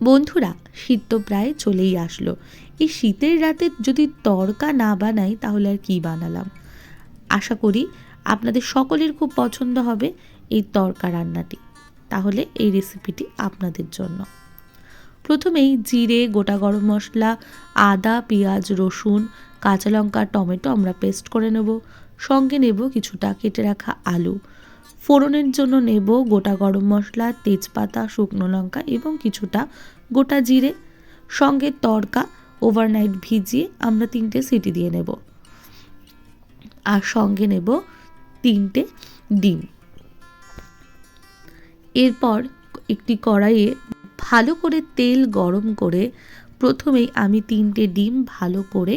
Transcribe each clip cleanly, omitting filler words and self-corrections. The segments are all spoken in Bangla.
বন্ধুরা, শীত তো প্রায় চলেই আসলো। এই শীতের রাতে যদি তড়কা না বানাই তাহলে আর কি বানালাম। আশা করি আপনাদের সকলের খুব পছন্দ হবে এই তড়কা রান্নাটি। তাহলে এই রেসিপিটি আপনাদের জন্য। প্রথমেই জিরে, গোটা গরম মশলা, আদা, পেঁয়াজ, রসুন, কাঁচা লঙ্কা, টমেটো আমরা পেস্ট করে নেব। সঙ্গে নেব কিছুটা কেটে রাখা আলু। ফোড়নের জন্য নেব গোটা গরম মশলা, তেজপাতা, শুকনো লঙ্কা এবং কিছুটা গোটা জিরে। সঙ্গে তড়কা ওভারনাইট ভিজিয়ে আমরা 3টে সিটি দিয়ে নেব। আর সঙ্গে নেব 3টে ডিম। এরপর একটি কড়াইয়ে ভালো করে তেল গরম করে প্রথমেই আমি 3টে ডিম ভালো করে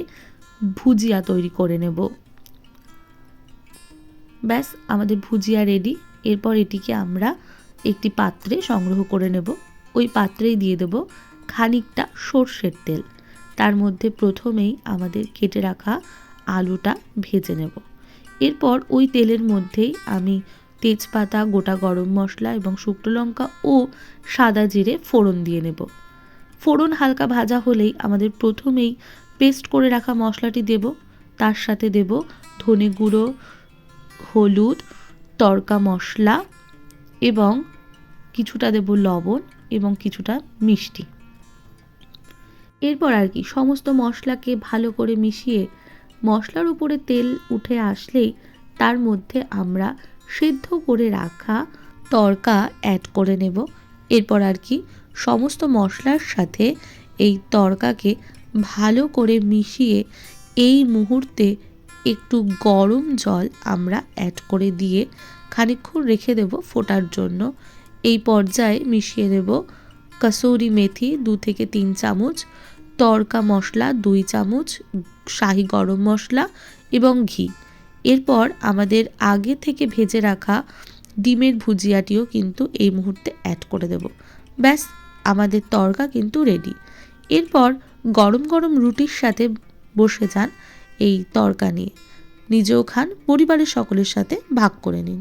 ভুজিয়া তৈরি করে নেব। ব্যাস, আমাদের ভুজিয়া রেডি। এরপর এটিকে আমরা একটি পাত্রে সংগ্রহ করে নেব। ওই পাত্রেই দিয়ে দেব খানিকটা সর্ষের তেল। তার মধ্যে প্রথমেই আমাদের কেটে রাখা আলুটা ভেজে নেব। এরপর ওই তেলের মধ্যেই আমি তেজপাতা, গোটা গরম মশলা এবং শুকনো লঙ্কা ও সাদা জিরে ফোড়ন দিয়ে নেব। ফোড়ন হালকা ভাজা হলেই আমাদের প্রথমেই পেস্ট করে রাখা মশলাটি দেব। তার সাথে দেব ধনে গুঁড়ো, হলুদ, তড়কা মশলা এবং কিছুটা দেব লবণ এবং কিছুটা মিষ্টি। এরপর আর কি সমস্ত মশলাকে ভালো করে মিশিয়ে মশলার উপরে তেল উঠে আসলেই তার মধ্যে আমরা সেদ্ধ করে রাখা তড়কা অ্যাড করে নেব। এরপর আর কি সমস্ত মশলার সাথে এই তড়কাকে ভালো করে মিশিয়ে এই মুহূর্তে একটু গরম জল আমরা অ্যাড করে দিয়ে খানিকক্ষণ রেখে দেব ফোটার জন্য। এই পর্যায়ে মিশিয়ে দেব কসুরি মেথি 2 থেকে 3 চামচ, তড়কা মশলা 2 চামচ, শাহি গরম মশলা এবং ঘি। এরপর আমাদের আগে থেকে ভেজে রাখা ডিমের ভুজিয়াটিও কিন্তু এই মুহূর্তে অ্যাড করে দেব। ব্যাস, আমাদের তড়কা কিন্তু রেডি। এরপর গরম গরম রুটির সাথে বসে যান এই তড়কা নিয়ে। নিজেও খান, পরিবারের সকলের সাথে ভাগ করে নিন।